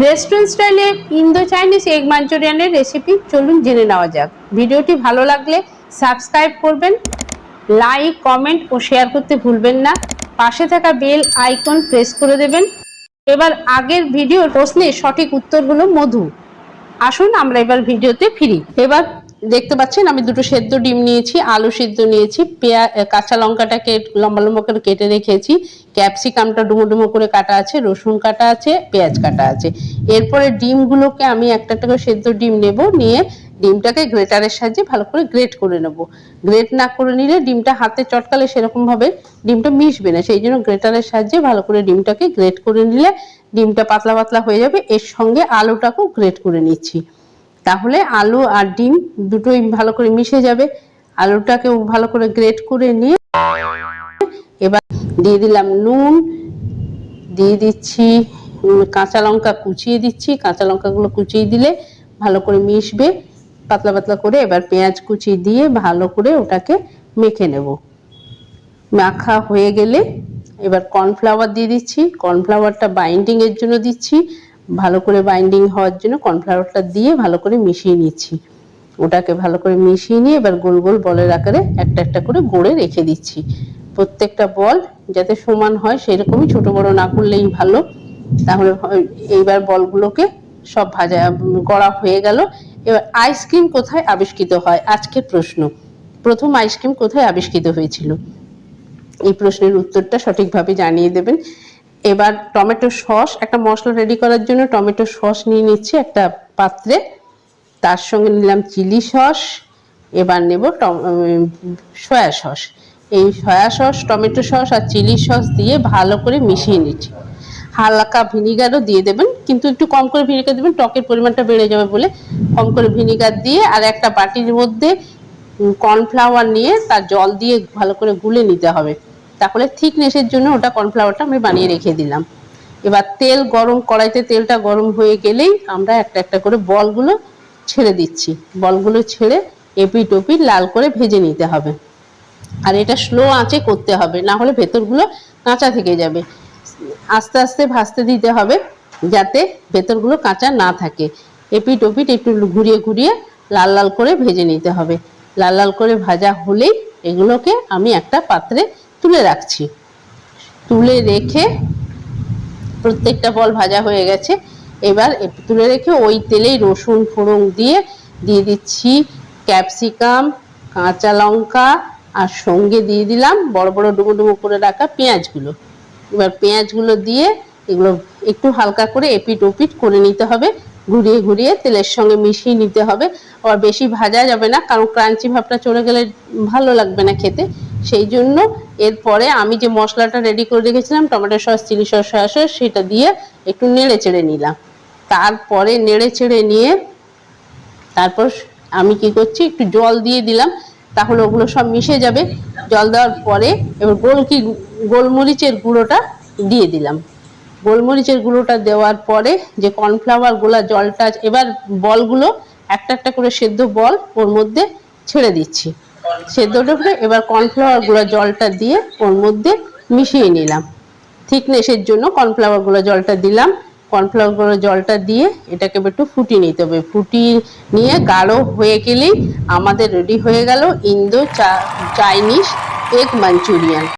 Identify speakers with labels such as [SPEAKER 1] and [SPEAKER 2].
[SPEAKER 1] Restaurant স্টাইলে Indo Chinese egg মাঞ্চুরিয়ানের recipe চলুন জেনে নেওয়া যাক। ভিডিওটি ভালো লাগলে সাবস্ক্রাইব করবেন, লাইক, কমেন্ট ও শেয়ার করতে ভুলবেন না। পাশে থাকা বেল আইকন প্রেস করে দেবেন। এবার আগের ভিডিওর প্রশ্নের সঠিক উত্তর হলো মধু। আসুন আমরা এবার ভিডিওতে ফিরি। এবার দেখতে পাচ্ছেন আমি দুটো সেদ্ধ ডিম নিয়েছি, আলু সিদ্ধ নিয়েছি, কাঁচা লঙ্কাটাকে লম্বা লম্বা করে কেটে রেখেছি, ক্যাপসিকামটা ডুমো ডুমো করে কাটা আছে, রসুন কাটা আছে, পেঁয়াজ কাটা আছে। এরপরে ডিমগুলোকে আমি একটা একটা করে সেদ্ধ ডিম নেব, নিয়ে ডিমটাকে গ্রেটারের সাহায্যে ভালো করে গ্রেট করে নেব। গ্রেট না করে নিলে ডিমটা হাতে চটকালে সেরকম ভাবে ডিমটা মিশবে না, সেই জন্য গ্রেটারের সাহায্যে ভালো করে ডিমটাকে গ্রেট করে নিলে ডিমটা পাতলা পাতলা হয়ে যাবে। এর সঙ্গে আলুটাকেও গ্রেট করে নিচ্ছি, তাহলে আলু আর ডিম দুটোই ভালো করে মিশে যাবে। আলুটাকেও ভালো করে গ্রেট করে নিয়ে এবার দিয়ে দিলাম নুন, দিয়ে দিচ্ছি কাঁচা লঙ্কা কুচিয়ে দিচ্ছি। কাঁচা লঙ্কাগুলো কুচিয়ে দিলে ভালো করে মিশবে পাতলা পাতলা করে। এবার পেঁয়াজ কুচি দিয়ে ভালো করে ওটাকে মেখে নেব। মাখা হয়ে গেলে এবার কর্নফ্লাওয়ার দিয়ে দিচ্ছি। কর্নফ্লাওয়ারটা বাইন্ডিং এর জন্য দিচ্ছি, ভালো করে বাইন্ডিং হওয়ার জন্য কর্নফ্লাওয়ারটা দিয়ে ভালো করে মিশিয়ে নিচ্ছি। ওটাকে ভালো করে মিশিয়ে নিয়ে এবার গোল গোল বলের আকারে একটা একটা করে গড়ে রেখে দিচ্ছি। প্রত্যেকটা বল যাতে সমান হয় সেরকমই, ছোট বড় না করলেই ভালো। তাহলে এইবার বলগুলোকে সব ভাজা গড়া হয়ে গেল। এবার আইসক্রিম কোথায় আবিষ্কৃত হয়? আজকের প্রশ্ন, প্রথম আইসক্রিম কোথায় আবিষ্কৃত হয়েছিল? এই প্রশ্নের উত্তরটা সঠিকভাবে জানিয়ে দেবেন। এবার টমেটো সস, একটা মশলা রেডি করার জন্য টমেটো সস নিয়ে নিচ্ছি একটা পাত্রে, তার সঙ্গে নিলাম চিলি সস, এবার নেব সয়া সস। এই সয়া সস, টমেটো সস আর চিলি সস দিয়ে ভালো করে মিশিয়ে নিচ্ছি। হালকা ভিনিগারও দিয়ে দেবেন, কিন্তু একটু কম করে ভিনিগার দেবেন, টকের পরিমাণটা বেড়ে যাবে বলে কম করে ভিনিগার দিয়ে। আর একটা বাটির মধ্যে কর্নফ্লাওয়ার নিয়ে তার জল দিয়ে ভালো করে গুলে নিতে হবে, তাহলে থিকনেসের জন্য ওটা কর্নফ্লাওয়ারটা আমি বানিয়ে রেখে দিলাম। এবার তেল গরম, কড়াইতে তেলটা গরম হয়ে গেলেই আমরা একটা একটা করে বলগুলো ছেড়ে দিচ্ছি। বলগুলো ছেড়ে এপিট ওপিট লাল করে ভেজে নিতে হবে। আর এটা স্লো আঁচে করতে হবে, না হলে ভেতরগুলো কাঁচা থেকে যাবে। আস্তে আস্তে ভাজতে দিতে হবে যাতে ভেতরগুলো কাঁচা না থাকে। এপিট ওপিট একটু ঘুরিয়ে ঘুরিয়ে লাল লাল করে ভেজে নিতে হবে। লাল লাল করে ভাজা হলেই এগুলোকে আমি একটা পাত্রে তুলে রাখছি। তুলে রেখে প্রত্যেকটা বল ভাজা হয়ে গেছে, এবার তুলে রেখে ওই তেলেই রসুন ফোড়ন দিয়ে দিচ্ছি ক্যাপসিকাম, কাঁচা লঙ্কা, আর সঙ্গে দিয়ে দিলাম বড় বড় ডুমো ডুমো করে রাখা পেঁয়াজগুলো। এবার পেঁয়াজগুলো দিয়ে এগুলো একটু হালকা করে এপিট ওপিট করে নিতে হবে, ঘুরিয়ে ঘুরিয়ে তেলের সঙ্গে মিশিয়ে নিতে হবে। আবার বেশি ভাজা যাবে না, কারণ ক্রাঞ্চি ভাবটা চলে গেলে ভালো লাগবে না খেতে। সেই জন্য এরপরে আমি যে মশলাটা রেডি করে রেখেছিলাম tomato sauce, chilli sauce, soya sauce, সেটা দিয়ে একটু নেড়ে চেড়ে নিলাম। তারপরে নেড়ে চেড়ে নিয়ে তারপর আমি কি করছি, একটু জল দিয়ে দিলাম, তাহলে ওগুলো সব মিশে যাবে। জল দেওয়ার পরে এবার গোলমরিচের গুঁড়োটা দিয়ে দিলাম। গোলমরিচের গুঁড়োটা দেওয়ার পরে যে কর্নফ্লাওয়ার গোলা জলটা, এবার বলগুলো একটা একটা করে সেদ্ধ বল ওর মধ্যে ছেড়ে দিচ্ছি। সেদ্ধটা করে এবার কর্নফ্লাওয়ার গুলা জলটা দিয়ে ওর মধ্যে মিশিয়ে নিলাম। থিকনেসের জন্য কর্নফ্লাওয়ার গুলা জলটা দিলাম। কর্নফ্লাওয়ার গুলো জলটা দিয়ে এটাকে একটু ফুটিয়ে নিতে হবে। ফুটিয়ে নিয়ে গাঢ় হয়ে গেলেই আমাদের রেডি হয়ে গেল ইন্দো চাইনিজ এগ মাঞ্চুরিয়ান।